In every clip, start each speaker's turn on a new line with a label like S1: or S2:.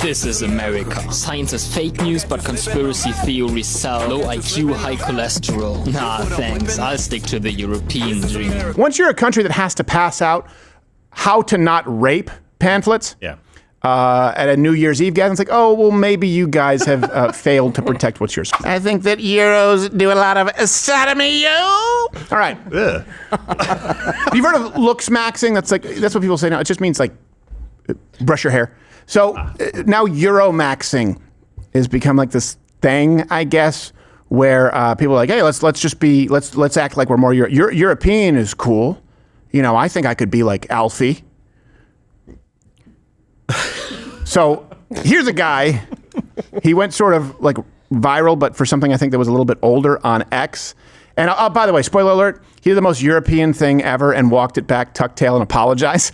S1: This is America. Science is fake news, but conspiracy theories sell. Low IQ, high cholesterol. Nah, thanks. I'll stick to the European dream.
S2: Once you're a country that has to pass out how to not rape pamphlets at a New Year's Eve gathering, it's like, oh, well, maybe you guys have failed to protect what's yours. I think that Euros do a lot of sodomy, yo. All right. Have you heard of looks-maxing? That's what people say now. It just means like brush your hair. So now Euromaxxing has become like this thing, I guess, where people are like, hey, let's act like we're more European is cool. You know, I think I could be like Alfie. So here's a guy. He went sort of like viral, but for something I think that was a little bit older on X. And by the way, spoiler alert, he did the most European thing ever and walked it back, tucked tail, and apologized.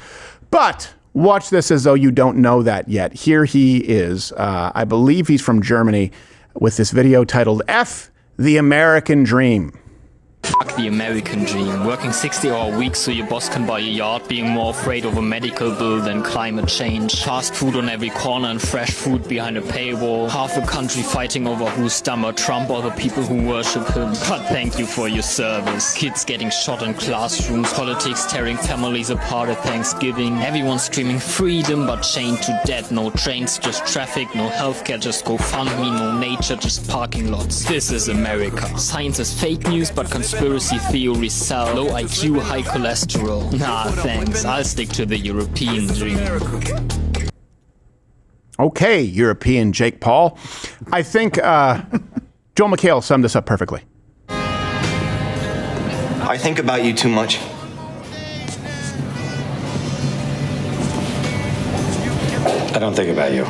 S2: But watch this as though you don't know that yet. Here he is. I believe he's from Germany with this video titled F the American Dream.
S1: Fuck the American dream. Working 60-hour weeks so your boss can buy a yacht. Being more afraid of a medical bill than climate change. Fast food on every corner and fresh food behind a paywall. Half the country fighting over who's dumber, Trump or the people who worship him. But thank you for your service. Kids getting shot in classrooms. Politics tearing families apart at Thanksgiving. Everyone screaming freedom but chained to death. No trains, just traffic. No healthcare, just GoFundMe. No nature, just parking lots. This is America. Science is fake news but conspiracy theories sell. Low IQ, high cholesterol. Nah, thanks. I'll stick to the European dream.
S2: Okay, European Jake Paul. I think Joel McHale summed this up perfectly.
S3: I think about you too much.
S4: I don't think about you.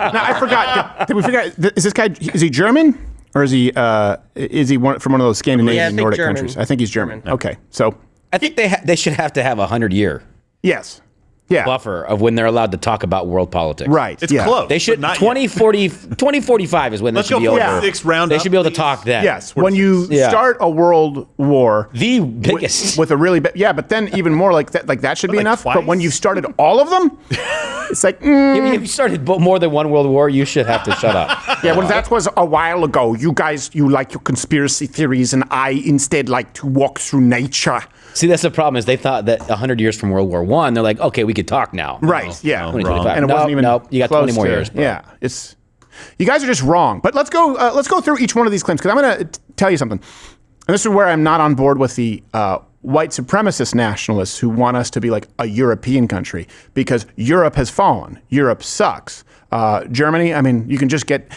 S2: Now, I forgot. Did we figure out, is this guy, is he German? Or is he from one of those Scandinavian Nordic countries? I think he's German. Okay, so
S5: I think they should have to have 100-year buffer of when they're allowed to talk about world politics.
S2: Right.
S6: It's close.
S5: They should 2045 is when they should be able to. They should be able to talk then.
S2: Yes. When you start a world war,
S5: the biggest
S2: with a really but then even more like that should be enough.
S6: Twice?
S2: But when you started all of them, it's like
S5: if you started more than one world war, you should have to shut up.
S2: Yeah, well, that was a while ago. You guys, you like your conspiracy theories, and I instead like to walk through nature.
S5: See, that's the problem is they thought that 100 years from World War I, they're like, okay, we could talk now.
S2: Right, yeah.
S5: 2025.
S2: And it wasn't even
S5: you got 20 more years. Bro.
S2: Yeah, you guys are just wrong. But let's go through each one of these claims, because I'm going to tell you something. And this is where I'm not on board with the white supremacist nationalists who want us to be like a European country, because Europe has fallen. Europe sucks. Germany, I mean, you can just get...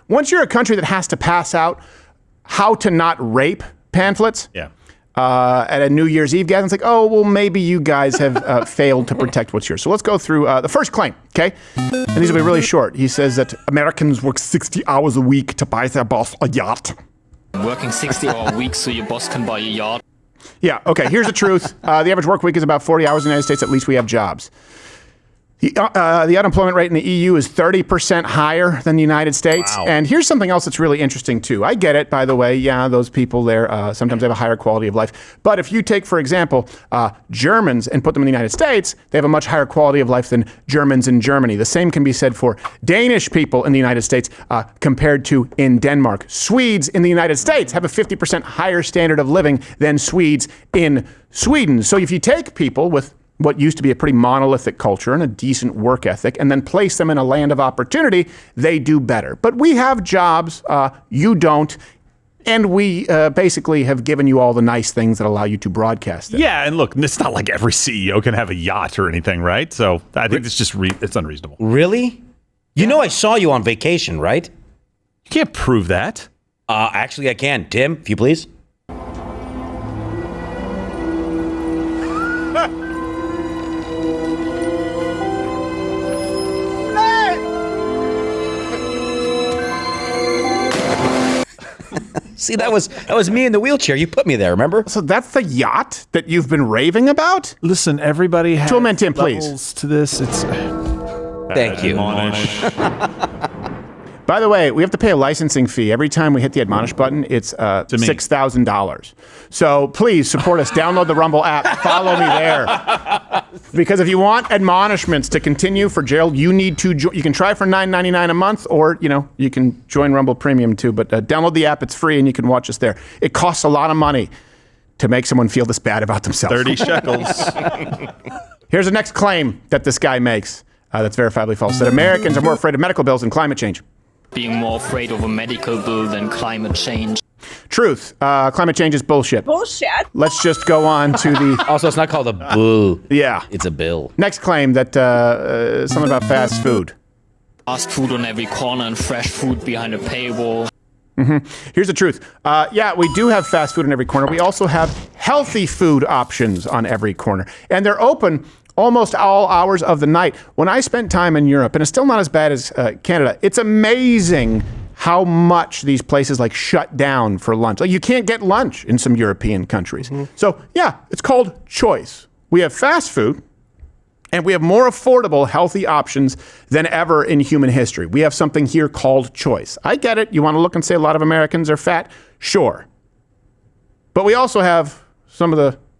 S2: Once you're a country that has to pass out how to not rape pamphlets... at a New Year's Eve gathering, it's like, oh, well, maybe you guys have failed to protect what's yours. So let's go through the first claim, okay? And these will be really short. He says that Americans work 60 hours a week to buy their boss a yacht.
S1: Working 60-hour weeks so your boss can buy a yacht.
S2: Yeah, okay, here's the truth. The average work week is about 40 hours in the United States. At least we have jobs. The unemployment rate in the EU is 30% higher than the United States. Wow. And here's something else that's really interesting, too. I get it, by the way. Yeah, those people there sometimes have a higher quality of life. But if you take, for example, Germans and put them in the United States, they have a much higher quality of life than Germans in Germany. The same can be said for Danish people in the United States compared to in Denmark. Swedes in the United States have a 50% higher standard of living than Swedes in Sweden. So if you take people with what used to be a pretty monolithic culture and a decent work ethic, and then place them in a land of opportunity, they do better. But we have jobs, you don't, and we basically have given you all the nice things that allow you to broadcast them.
S6: Yeah, and look, it's not like every CEO can have a yacht or anything, right? So I think it's just it's unreasonable.
S5: Really? You know I saw you on vacation, right?
S6: You can't prove that.
S5: Actually, I can. Tim, if you please. See, that was me in the wheelchair. You put me there, remember?
S2: So that's the yacht that you've been raving about?
S6: Listen, everybody has
S2: Tim,
S6: levels
S2: please.
S6: to this. It's
S5: Thank you.
S2: By the way, we have to pay a licensing fee. Every time we hit the admonish button, it's $6,000. So please support us. Download the Rumble app. Follow me there. Because if you want admonishments to continue for Gerald, you need to you can try for $9.99 a month, or you can join Rumble Premium too. But download the app. It's free, and you can watch us there. It costs a lot of money to make someone feel this bad about themselves.
S6: 30 shekels.
S2: Here's the next claim that this guy makes that's verifiably false, that Americans are more afraid of medical bills than climate change.
S1: Being more afraid of a medical bill than climate change.
S2: Truth. Climate change is bullshit.
S7: Bullshit.
S2: Let's just go on to the...
S5: Also, it's not called a bull.
S2: Yeah.
S5: It's a bill.
S2: Next claim that something about fast food.
S1: Fast food on every corner and fresh food behind a paywall.
S2: Here's the truth. Yeah, we do have fast food in every corner. We also have healthy food options on every corner. And they're open almost all hours of the night. When I spent time in Europe, and it's still not as bad as Canada, it's amazing how much these places shut down for lunch. You can't get lunch in some European countries. So yeah, it's called choice. We have fast food, and we have more affordable, healthy options than ever in human history. We have something here called choice. I get it. You want to look and say a lot of Americans are fat? Sure. But we also have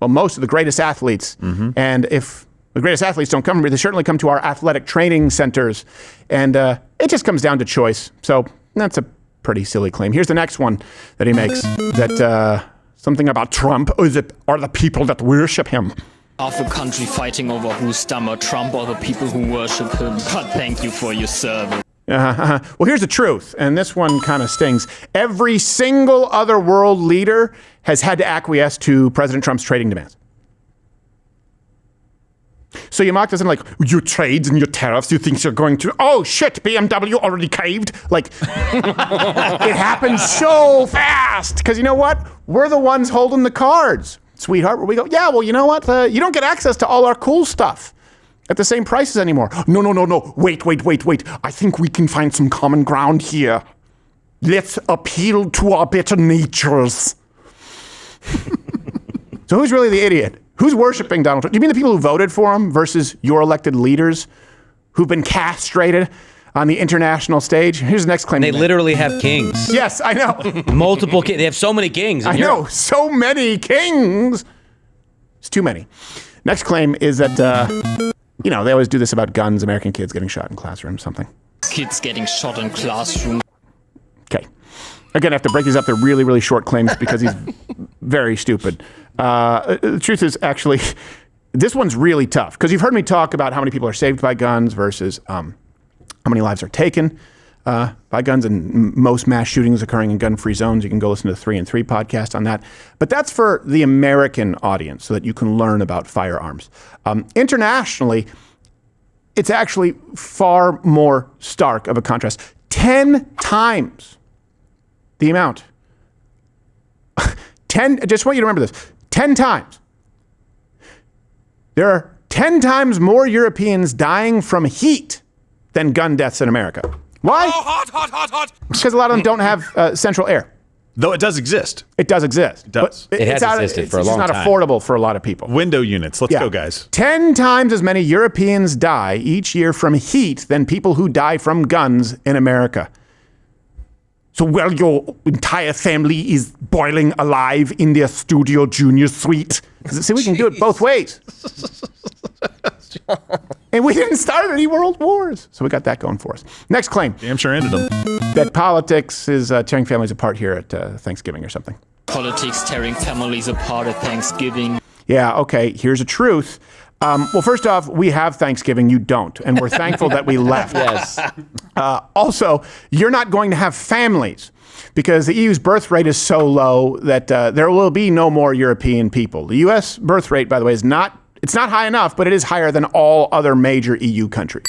S2: most of the greatest athletes. And if the greatest athletes don't come here, they certainly come to our athletic training centers. And it just comes down to choice. So that's a pretty silly claim. Here's the next one that he makes, that something about Trump are the people that worship him.
S1: Half a country fighting over who's dumber, Trump or the people who worship him. God, thank you for your service.
S2: Well, here's the truth, and this one kind of stings. Every single other world leader has had to acquiesce to President Trump's trading demands. So you mocked us and your trades and your tariffs, you think you're going to, oh shit, BMW already caved? It happened so fast. Because you know what? We're the ones holding the cards, sweetheart. Where we go, yeah, well, you know what? You don't get access to all our cool stuff at the same prices anymore. No. Wait. I think we can find some common ground here. Let's appeal to our better natures. So who's really the idiot? Who's worshiping Donald Trump? Do you mean the people who voted for him versus your elected leaders who've been castrated on the international stage? Here's the next claim.
S5: They literally have kings.
S2: Yes, I know.
S5: Multiple kings. They have so many kings.
S2: I know. So many kings. It's too many. Next claim is that, they always do this about guns, American kids getting shot in classrooms, something.
S1: Kids getting shot in classrooms.
S2: Okay. Again, I have to break these up. They're really, really short claims because he's very stupid. The truth is, actually, this one's really tough because you've heard me talk about how many people are saved by guns versus how many lives are taken by guns, and most mass shootings occurring in gun-free zones. You can go listen to the 3 and 3 podcast on that. But that's for the American audience so that you can learn about firearms. Internationally, it's actually far more stark of a contrast. 10 times the amount. Just want you to remember this. 10 times. There are 10 times more Europeans dying from heat than gun deaths in America. Why?
S6: Oh, hot.
S2: Because a lot of them don't have central air.
S6: Though it does exist.
S2: It does exist.
S6: It does.
S2: But
S5: it has existed for a long time.
S2: It's not affordable for a lot of people.
S6: Window units. Let's go, guys.
S2: 10 times as many Europeans die each year from heat than people who die from guns in America. So, your entire family is boiling alive in their Studio Junior suite. See, we can do it both ways. And we didn't start any world wars. So we got that going for us. Next claim.
S6: Damn sure ended them.
S2: That politics is tearing families apart here at Thanksgiving or something.
S1: Politics tearing families apart at Thanksgiving.
S2: Yeah, okay, here's the truth. Well, first off, we have Thanksgiving. You don't. And we're thankful that we left.
S5: Yes.
S2: Also, you're not going to have families because the EU's birth rate is so low that there will be no more European people. The U.S. birth rate, by the way, it's not high enough, but it is higher than all other major EU countries.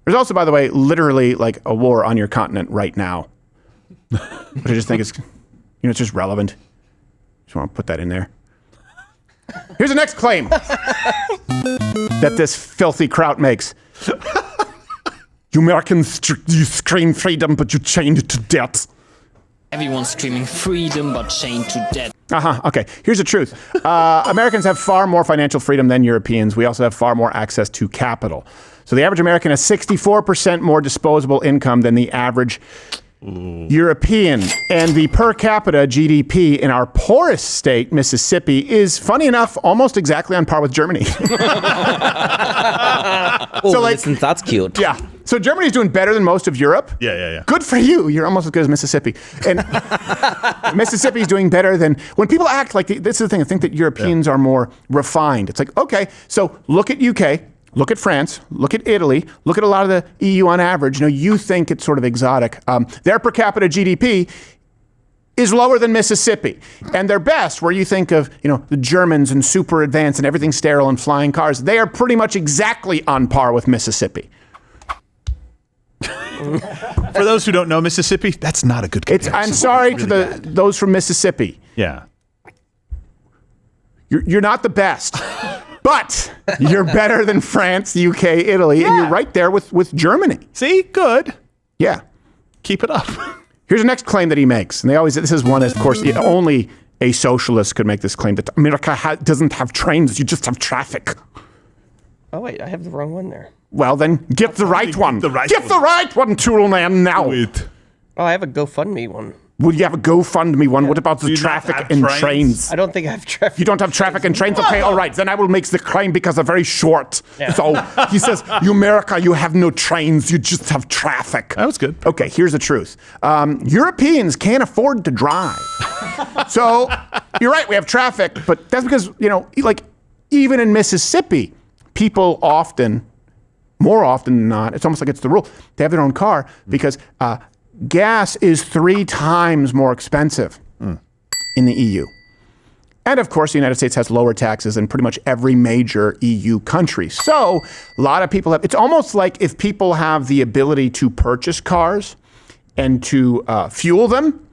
S2: There's also, by the way, literally a war on your continent right now. Which I just think is, it's just relevant. Just want to put that in there. Here's the next claim that this filthy kraut makes. You Americans, you scream freedom, but you chained it to death.
S1: Everyone's screaming freedom but chained to debt.
S2: Okay, here's the truth. Americans have far more financial freedom than Europeans. We also have far more access to capital. So the average American has 64% more disposable income than the average European. And the per capita GDP in our poorest state, Mississippi, is, funny enough, almost exactly on par with Germany.
S5: So that's cute.
S2: Yeah. So Germany's doing better than most of Europe.
S6: Yeah.
S2: Good for you. You're almost as good as Mississippi. And Mississippi's doing better than, when people act like, this is the thing, I think that Europeans are more refined. It's like, okay, so look at UK, look at France, look at Italy, look at a lot of the EU on average. You think it's sort of exotic. Their per capita GDP is lower than Mississippi. And their best, where you think of, the Germans and super advanced and everything sterile and flying cars, they are pretty much exactly on par with Mississippi.
S6: For those who don't know Mississippi, that's not a good comparison.
S2: I'm sorry to those from Mississippi.
S6: Yeah.
S2: You're not the best, but you're better than France, UK, Italy, and you're right there with Germany.
S6: See? Good.
S2: Yeah.
S6: Keep it up.
S2: Here's the next claim that he makes. And this is one, of course, only a socialist could make this claim, that America doesn't have trains, you just have traffic.
S7: Oh, wait, I have the wrong one there.
S2: Well, then get the right one. Get the right one, Toolman, now.
S6: Wait.
S7: Oh, I have a GoFundMe one.
S2: Would you have a GoFundMe one? Yeah. What about the traffic and trains?
S7: I don't think I have traffic.
S2: You don't have traffic and trains? Okay, all right. Then I will make the claim because they're very short. Yeah. So he says, America, you have no trains. You just have traffic.
S6: That was good.
S2: Okay, here's the truth. Europeans can't afford to drive. So you're right, we have traffic. But that's because, even in Mississippi, people more often than not, it's almost like it's the rule, they have their own car because gas is 3 times more expensive in the EU. And of course, the United States has lower taxes than pretty much every major EU country. So a lot of people it's almost like if people have the ability to purchase cars and to fuel them,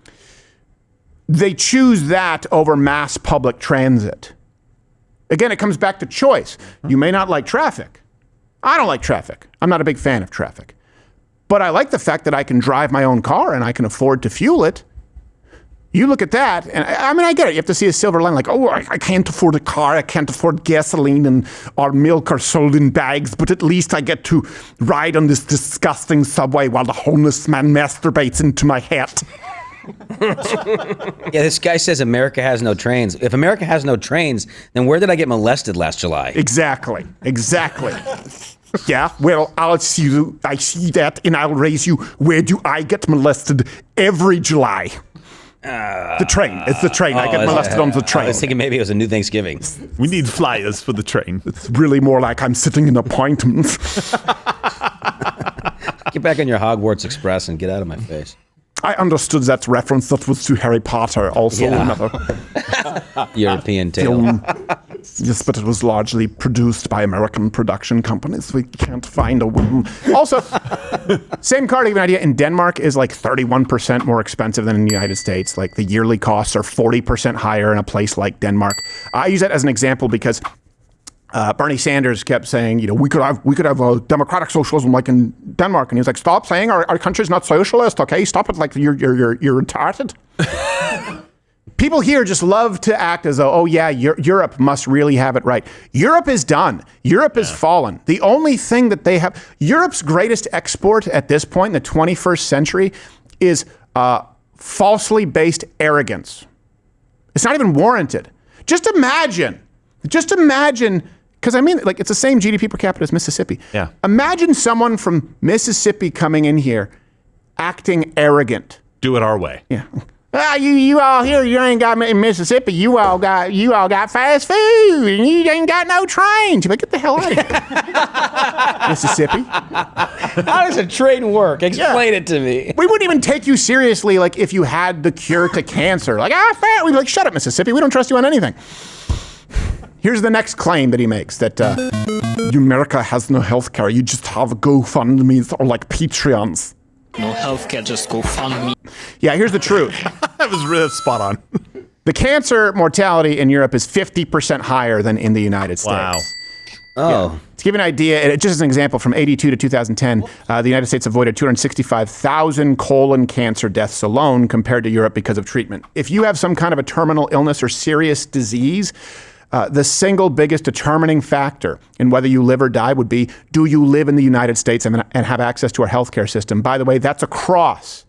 S2: they choose that over mass public transit. Again, it comes back to choice. You may not like traffic. I don't like traffic. I'm not a big fan of traffic. But I like the fact that I can drive my own car and I can afford to fuel it. You look at that, and I get it. You have to see a silver line, like, I can't afford a car, I can't afford gasoline, and our milk are sold in bags, but at least I get to ride on this disgusting subway while the homeless man masturbates into my hat.
S5: Yeah, this guy says America has no trains. If America has no trains, then where did I get molested last July?
S2: Exactly. Yeah, well, I see that, and I'll raise you. Where do I get molested every July? The train. It's the train. I get molested on the train.
S5: I was thinking maybe it was a new Thanksgiving.
S6: We need flyers for the train.
S2: It's really more like I'm sitting in appointments.
S5: Get back on your Hogwarts Express and get out of my face.
S2: I understood that reference. That was to Harry Potter, also another
S5: European tale.
S2: Yes, but it was largely produced by American production companies. We can't find a woman. Also, same car to give you an idea, in Denmark is like 31% more expensive than in the United States. Like the yearly costs are 40% higher in a place like Denmark. I use that as an example because Bernie Sanders kept saying, we could have a democratic socialism like in Denmark, and he was like, "Stop saying our country's not socialist, okay? Stop it! Like you're retarded." People here just love to act as though, Europe must really have it right. Europe is done. Europe has fallen. The only thing that they have, Europe's greatest export at this point in the 21st century, is falsely based arrogance. It's not even warranted. Just imagine. Because it's the same GDP per capita as Mississippi.
S6: Yeah.
S2: Imagine someone from Mississippi coming in here acting arrogant.
S6: Do it our way.
S2: Yeah. You all here, you ain't got in Mississippi, you all got fast food and you ain't got no trains. You're like, get the hell out of here. Mississippi.
S5: How does a train work? Explain it to me.
S2: We wouldn't even take you seriously like if you had the cure to cancer. Like, we'd be like, shut up, Mississippi. We don't trust you on anything. Here's the next claim that he makes, that America has no healthcare. You just have GoFundMes or like Patreons.
S1: No healthcare, just GoFundMe.
S2: Yeah, here's the truth.
S6: That was really spot on.
S2: The cancer mortality in Europe is 50% higher than in the United States.
S6: Wow.
S5: Oh.
S2: To give you an idea, just as an example, from 82 to 2010, the United States avoided 265,000 colon cancer deaths alone compared to Europe because of treatment. If you have some kind of a terminal illness or serious disease, the single biggest determining factor in whether you live or die would be, do you live in the United States and have access to our healthcare system? By the way, that's across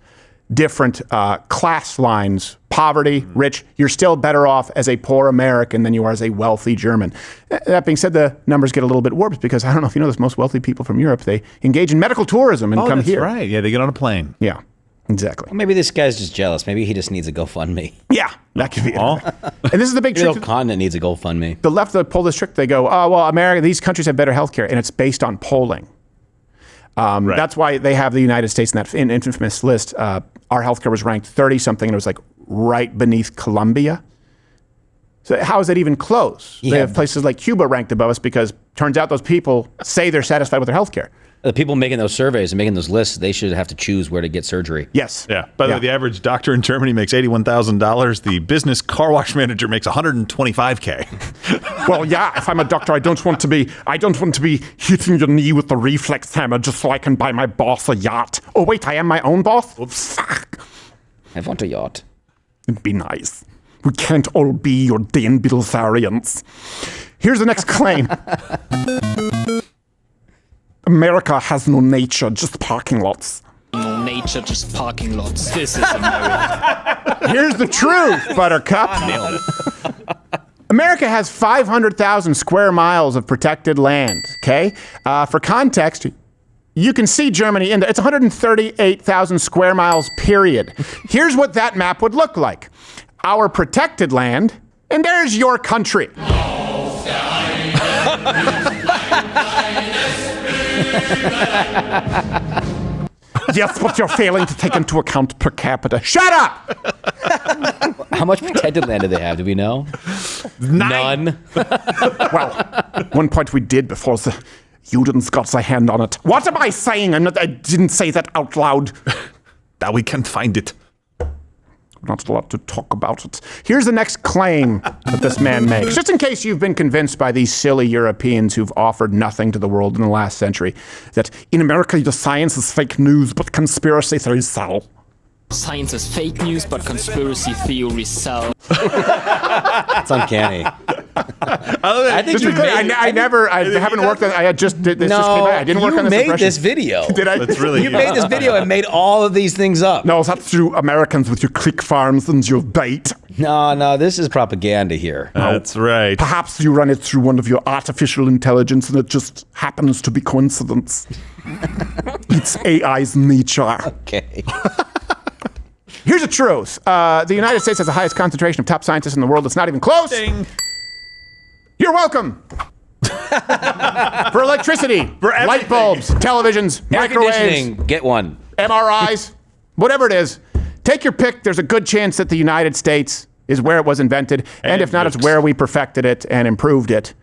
S2: different class lines, poverty, rich. You're still better off as a poor American than you are as a wealthy German. That being said, the numbers get a little bit warped because I don't know if you know this, most wealthy people from Europe, they engage in medical tourism and come
S6: that's
S2: here.
S6: Right. Yeah, they get on a plane.
S2: Yeah, exactly.
S5: Well, maybe this guy's just jealous. Maybe he just needs a GoFundMe.
S2: Yeah, that could be it. And this is the big
S5: Maybe the
S2: trick.
S5: whole continent needs a GoFundMe.
S2: The left that pull this trick, they go, oh, well, America, these countries have better healthcare, and it's based on polling. Right. That's why they have the United States in that infamous list. Our healthcare was ranked 30-something, and it was like right beneath Colombia. So how is it even close?
S5: Yeah.
S2: They have places like Cuba ranked above us because turns out those people say they're satisfied with their healthcare.
S5: The people making those surveys and making those lists, they should have to choose where to get surgery.
S2: Yes.
S6: Yeah. By the way, the average doctor in Germany makes $81,000. The business car wash manager makes $125K.
S2: Well, yeah. If I'm a doctor, I don't want to be hitting your knee with the reflex hammer just so I can buy my boss a yacht. Oh wait, I am my own boss. Oops.
S5: I want a yacht.
S2: It'd be nice. We can't all be your Dan Bilzerians. Here's the next claim. America has no nature, just parking lots.
S1: No nature, just parking lots. This is America.
S2: Here's the truth, Buttercup. America has 500,000 square miles of protected land, okay? For context, you can see Germany in there. It's 138,000 square miles, period. Here's what that map would look like. Our protected land, and there's your country. Yes, but you're failing to take into account per capita. Shut up!
S5: How much protected land do they have? Do we know? None.
S2: Well, at one point we did before the Judens got their hand on it. What am I saying? I didn't say that out loud.
S6: Now we can't find it.
S2: We're not allowed to talk about it. Here's the next claim that this man makes. Just in case you've been convinced by these silly Europeans who've offered nothing to the world in the last century, that in America the science is fake news, but conspiracy theories sell.
S1: Science is fake news, but conspiracy theories sell.
S5: It's uncanny.
S6: I think
S2: I haven't worked on. I had just did this.
S5: No,
S2: just came out. I didn't work on this
S5: you made
S2: impression.
S5: this video.
S2: Did I?
S6: That's really
S5: You made this video and made all of these things up.
S2: No, that's through Americans with your click farms and your bait.
S5: No, this is propaganda here.
S6: That's right.
S2: Perhaps you run it through one of your artificial intelligence and it just happens to be coincidence. It's AI's nature.
S5: Okay.
S2: Here's the truth. The United States has the highest concentration of top scientists in the world. It's not even close.
S6: Ding.
S2: You're welcome. For electricity,
S6: For
S2: light
S6: everything.
S2: bulbs, televisions,
S5: Air
S2: microwaves,
S5: conditioning, get one.
S2: MRIs, whatever it is. Take your pick. There's a good chance that the United States is where it was invented. And if not, it's where we perfected it and improved it.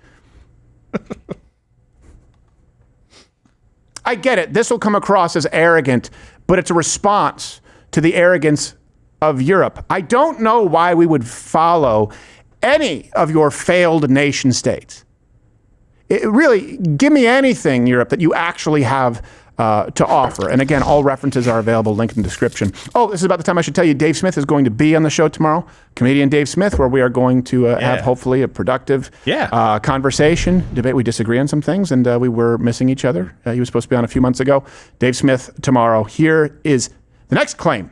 S2: I get it. This will come across as arrogant, but it's a response to the arrogance of Europe. I don't know why we would follow any of your failed nation states. Really, give me anything, Europe, that you actually have to offer. And again, all references are available, linked in the description. Oh, this is about the time I should tell you, Dave Smith is going to be on the show tomorrow. Comedian Dave Smith, where we are going to have hopefully a productive conversation, debate. We disagree on some things, and we were missing each other. He was supposed to be on a few months ago. Dave Smith tomorrow. Here is the next claim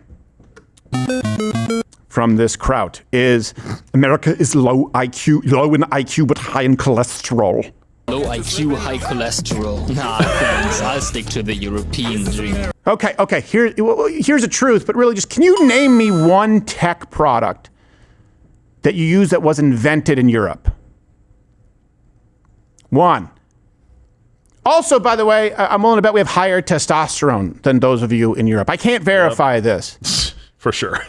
S2: from this crowd is America is low in IQ, but high in cholesterol.
S1: Low IQ, high cholesterol. Nah, thanks. I'll stick to the European dream.
S2: Okay. Here's the truth, but really just, can you name me one tech product that you use that was invented in Europe? One. Also, by the way, I'm willing to bet we have higher testosterone than those of you in Europe. I can't verify this.
S6: For sure.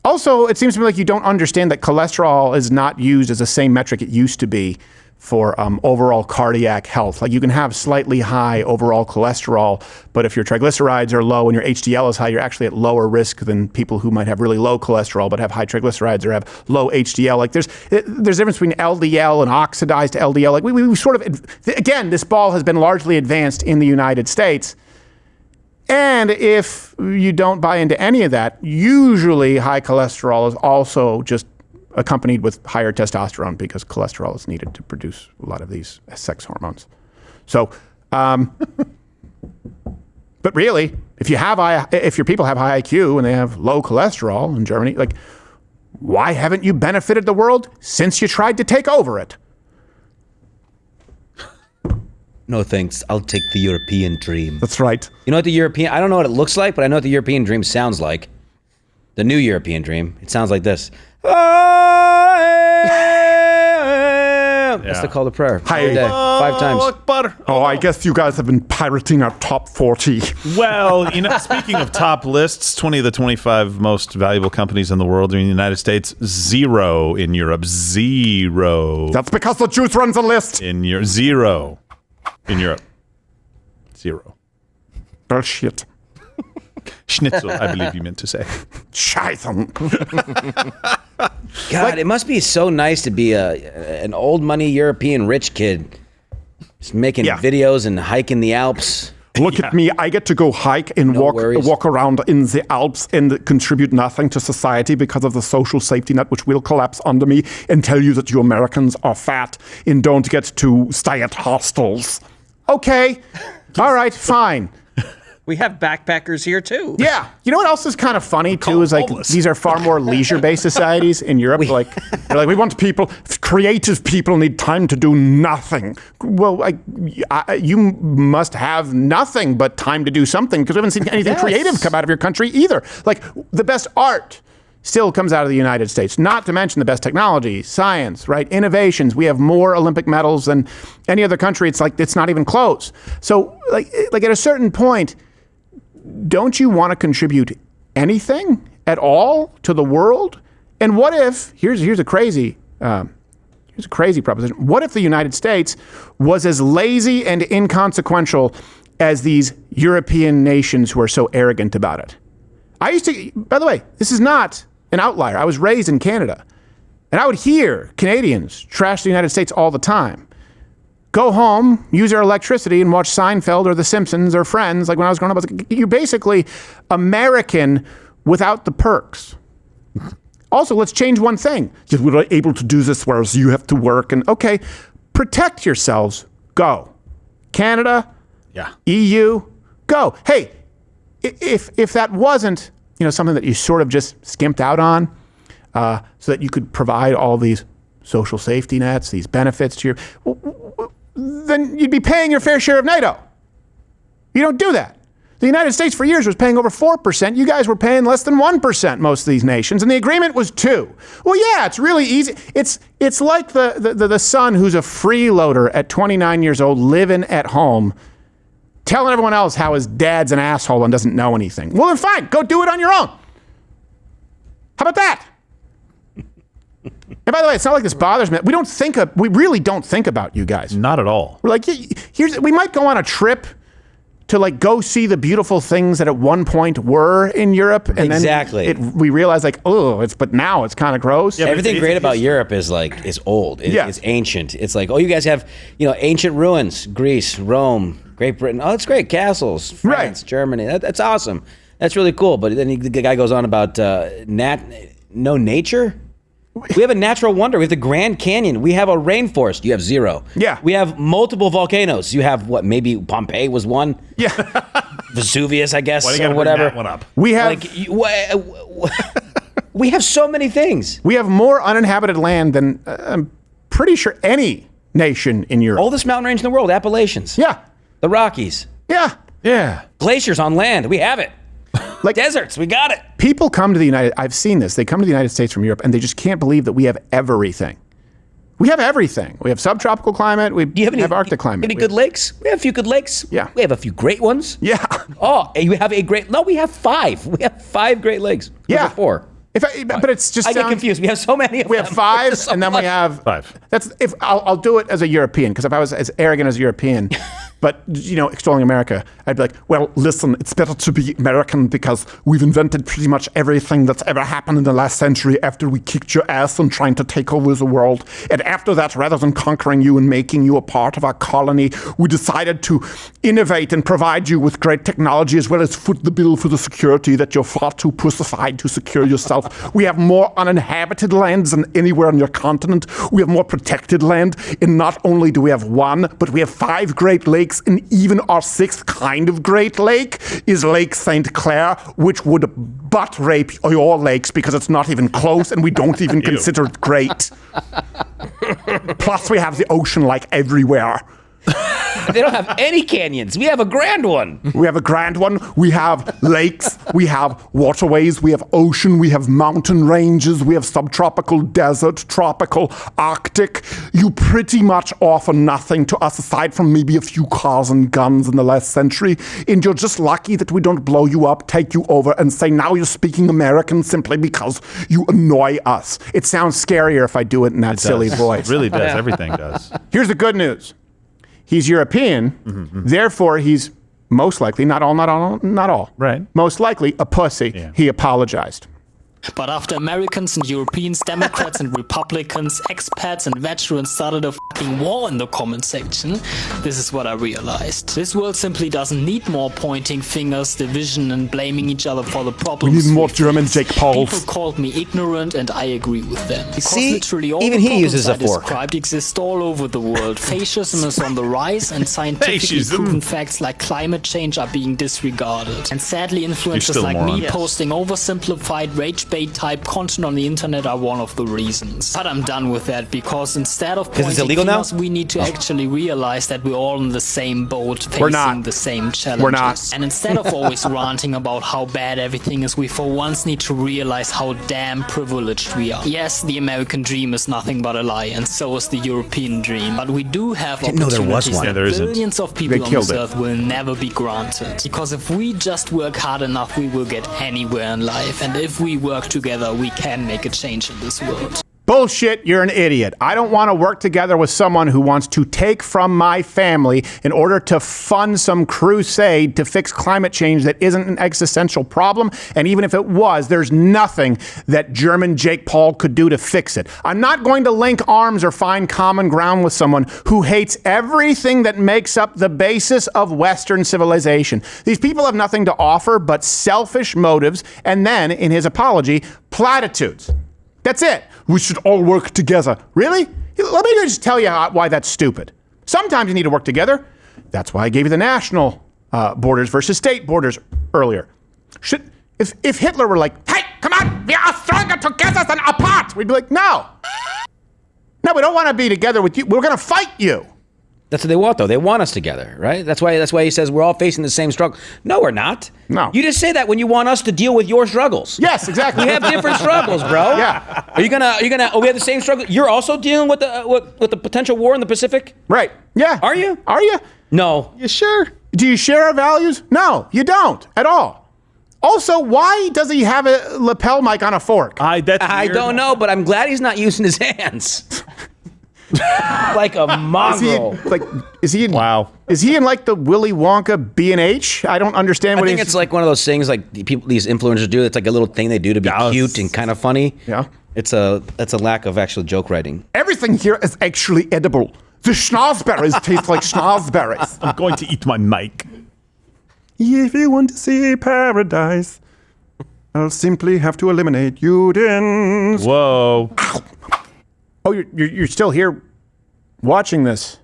S2: Also, it seems to me like you don't understand that cholesterol is not used as the same metric it used to be for overall cardiac health. Like you can have slightly high overall cholesterol, but if your triglycerides are low and your HDL is high, you're actually at lower risk than people who might have really low cholesterol but have high triglycerides or have low HDL. Like there's a difference between LDL and oxidized LDL. Like we sort of, again, this ball has been largely advanced in the United States. And if you don't buy into any of that, usually high cholesterol is also just accompanied with higher testosterone because cholesterol is needed to produce a lot of these sex hormones. So, but really, if your people have high IQ and they have low cholesterol in Germany, like, why haven't you benefited the world since you tried to take over it?
S5: No thanks. I'll take the European dream.
S2: That's right.
S5: You know what I don't know what it looks like, but I know what the European dream sounds like. The new European dream. It sounds like this. That's the call to prayer. Every day, 5 times.
S2: I guess you guys have been pirating our top 40.
S6: Well, speaking of top lists, 20 of the 25 most valuable companies in the world are in the United States, 0 in Europe, 0.
S2: That's because the juice runs a list.
S6: 0 in Europe, 0.
S2: Bullshit.
S6: Schnitzel, I believe you meant to say.
S2: Scheiße.
S5: God, it must be so nice to be an old money European rich kid, just making videos and hiking the Alps.
S2: Look at me. I get to go hike and walk around in the Alps and contribute nothing to society because of the social safety net, which will collapse under me, and tell you that you Americans are fat and don't get to stay at hostels. Okay. All right, fine.
S7: We have backpackers here too.
S2: Yeah. You know what else is kind of funny too is like these are far more leisure-based societies in Europe. They're like we want people, creative people need time to do nothing. Well, you must have nothing but time to do something because we haven't seen anything creative come out of your country either. Like the best art still comes out of the United States, not to mention the best technology, science, right? Innovations. We have more Olympic medals than any other country. It's like, it's not even close. So like at a certain point, don't you want to contribute anything at all to the world? And what if, here's a crazy proposition. What if the United States was as lazy and inconsequential as these European nations who are so arrogant about it? By the way, this is not an outlier. I was raised in Canada, and I would hear Canadians trash the United States all the time. Go home, use your electricity, and watch Seinfeld or The Simpsons or Friends. Like when I was growing up, I was like, you're basically American without the perks. Also, let's change one thing. We're able to do this, whereas you have to work. And okay, protect yourselves. Go. Canada, EU, go. Hey, if that wasn't something that you sort of just skimped out on, so that you could provide all these social safety nets, these benefits to your, then you'd be paying your fair share of NATO. You don't do that. The United States for years was paying over 4%. You guys were paying less than 1%, most of these nations, and the agreement was 2%. Well, yeah, it's really easy. It's like the son who's a freeloader at 29 years old, living at home, telling everyone else how his dad's an asshole and doesn't know anything. Well, then fine, go do it on your own. How about that? And by the way, it's not like this bothers me. We really don't think about you guys.
S6: Not at all.
S2: We're like, we might go on a trip to like go see the beautiful things that at one point were in Europe, and then we realize like, but now it's kind of gross.
S5: Yeah, everything great about Europe is old. It's ancient. It's like, you guys have ancient ruins, Greece, Rome, Great Britain. Oh, that's great. Castles, France, Germany. That's awesome. That's really cool. But then the guy goes on about no nature. We have a natural wonder. We have the Grand Canyon. We have a rainforest. You have 0.
S2: Yeah.
S5: We have multiple volcanoes. You have what? Maybe Pompeii was one.
S2: Yeah.
S5: Vesuvius, I guess,
S6: or
S5: whatever.
S6: That one up?
S2: We have
S5: we have so many things.
S2: We have more uninhabited land than I'm pretty sure any nation in Europe.
S5: Oldest mountain range in the world, Appalachians.
S2: Yeah.
S5: The Rockies.
S2: Yeah.
S6: Yeah.
S5: Glaciers on land. We have it. Like deserts, we got it.
S2: People come to I've seen this. They come to the United States from Europe and they just can't believe that we have everything. We have everything. We have subtropical climate. We have Arctic climate.
S5: Any good lakes? We have a few good lakes.
S2: Yeah.
S5: We have a few great ones.
S2: Yeah.
S5: Oh, you have we have 5. We have 5 Great Lakes.
S2: Yeah.
S5: 4.
S2: But it's just
S5: I get confused. We have so many of
S2: We
S5: them.
S2: have 5,
S5: So
S2: and then we
S5: much.
S2: have
S6: 5.
S2: I'll do it as a European, because if I was as arrogant as a European, but extolling America, I'd be like, well, listen, it's better to be American because we've invented pretty much everything that's ever happened in the last century after we kicked your ass and trying to take over the world. And after that, rather than conquering you and making you a part of our colony, we decided to innovate and provide you with great technology as well as foot the bill for the security that you're far too pussified to secure yourself. We have more uninhabited lands than anywhere on your continent. We have more protected land. And not only do we have 1, but we have 5 Great Lakes, and even our 6th kind of Great Lake is Lake St. Clair, which would butt rape your lakes because it's not even close and we don't even consider it great. Plus, we have the ocean like everywhere.
S5: They don't have any canyons. We have a grand one.
S2: We have a grand one. We have lakes. We have waterways. We have ocean. We have mountain ranges. We have subtropical desert, tropical, Arctic. You pretty much offer nothing to us aside from maybe a few cars and guns in the last century. And you're just lucky that we don't blow you up, take you over, and say, now you're speaking American simply because you annoy us. It sounds scarier if I do it in that silly voice.
S6: It really does. Everything does.
S2: Here's the good news. He's European, therefore he's most likely, not all,
S6: Right.
S2: most likely a pussy.
S6: Yeah.
S2: He apologized.
S1: But after Americans and Europeans, Democrats and Republicans, expats and veterans started a fucking war in the comment section, this is what I realized. This world simply doesn't need more pointing fingers, division, and blaming each other for the problems.
S2: We need more
S1: face.
S2: German Jake Pauls.
S1: People called me ignorant, and I agree with them. Because
S5: See,
S1: literally all
S5: even
S1: the
S5: he uses
S1: problems
S5: a
S1: I
S5: fork.
S1: described exist all over the world. Fascism is on the rise, and scientifically
S6: Fascism.
S1: proven facts like climate change are being disregarded. And sadly, influencers
S6: still a
S1: like
S6: moron.
S1: me posting oversimplified rage bait type content on the internet are one of the reasons. But I'm done with that, because instead of
S5: it's
S1: pointing
S5: illegal now?
S1: fingers, we need to actually realize that we're all in the same boat,
S2: We're
S1: facing
S2: not.
S1: the same challenges.
S2: We're not.
S1: And instead of always ranting about how bad everything is, we for once need to realize how damn privileged we are. Yes, the American dream is nothing but a lie, and so is the European dream. But we do have
S5: Didn't know there was
S1: opportunities
S5: one.
S6: Yeah,
S1: that
S6: there isn't.
S1: billions of people
S2: They
S1: on
S2: killed
S1: this
S2: it.
S1: earth will never be granted. Because if we just work hard enough, we will get anywhere in life. And if we work together, we can make a change in this world.
S2: Bullshit, you're an idiot. I don't want to work together with someone who wants to take from my family in order to fund some crusade to fix climate change that isn't an existential problem. And even if it was, there's nothing that German Jake Paul could do to fix it. I'm not going to link arms or find common ground with someone who hates everything that makes up the basis of Western civilization. These people have nothing to offer but selfish motives, and then, in his apology, platitudes. That's it. We should all work together. Really? Let me just tell you why that's stupid. Sometimes you need to work together. That's why I gave you the national borders versus state borders earlier. If Hitler were like, hey, come on, we are stronger together than apart, we'd be like, no. No, we don't want to be together with you. We're going to fight you.
S5: That's what they want, though. They want us together, right? That's why he says we're all facing the same struggle. No, we're not.
S2: No.
S5: You just say that when you want us to deal with your struggles.
S2: Yes, exactly.
S5: We have different struggles, bro.
S2: Yeah.
S5: Are you gonna? Oh, we have the same struggle. You're also dealing with the potential war in the Pacific.
S2: Right. Yeah.
S5: Are you?
S2: Are you?
S5: No.
S2: You sure? Do you share our values? No, you don't at all. Also, why does he have a lapel mic on a fork?
S5: I don't know, but I'm glad he's not using his hands. Like a mongrel.
S2: Is he in
S6: Wow.
S2: Is he in like the Willy Wonka B&H? I don't understand
S5: I
S2: what
S5: think
S2: he's...
S5: it's like one of those things like these influencers do. It's like a little thing they do to be cute and kind of funny.
S2: Yeah.
S5: That's a lack of actual joke writing.
S2: Everything here is actually edible. The schnozberries taste like schnozberries.
S6: I'm going to eat my mic.
S2: If you want to see paradise, I'll simply have to eliminate Udins.
S6: Whoa.
S2: Oh, you're still here watching this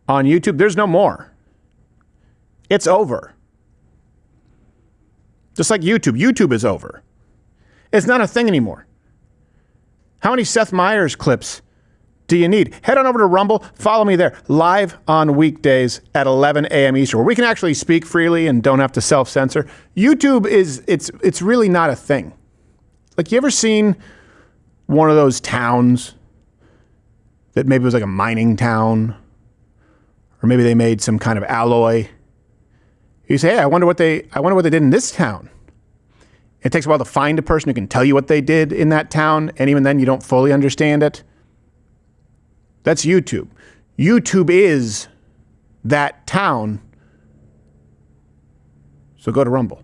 S2: on YouTube? There's no more. It's over. Just like YouTube. YouTube is over. It's not a thing anymore. How many Seth Meyers clips do you need? Head on over to Rumble. Follow me there. Live on weekdays at 11 a.m. Eastern, where we can actually speak freely and don't have to self-censor. YouTube it's really not a thing. Like, you ever seen one of those towns that maybe was like a mining town, or maybe they made some kind of alloy? You say, hey, I wonder what they did in this town. It takes a while to find a person who can tell you what they did in that town, and even then you don't fully understand it. That's YouTube. YouTube is that town. So go to Rumble.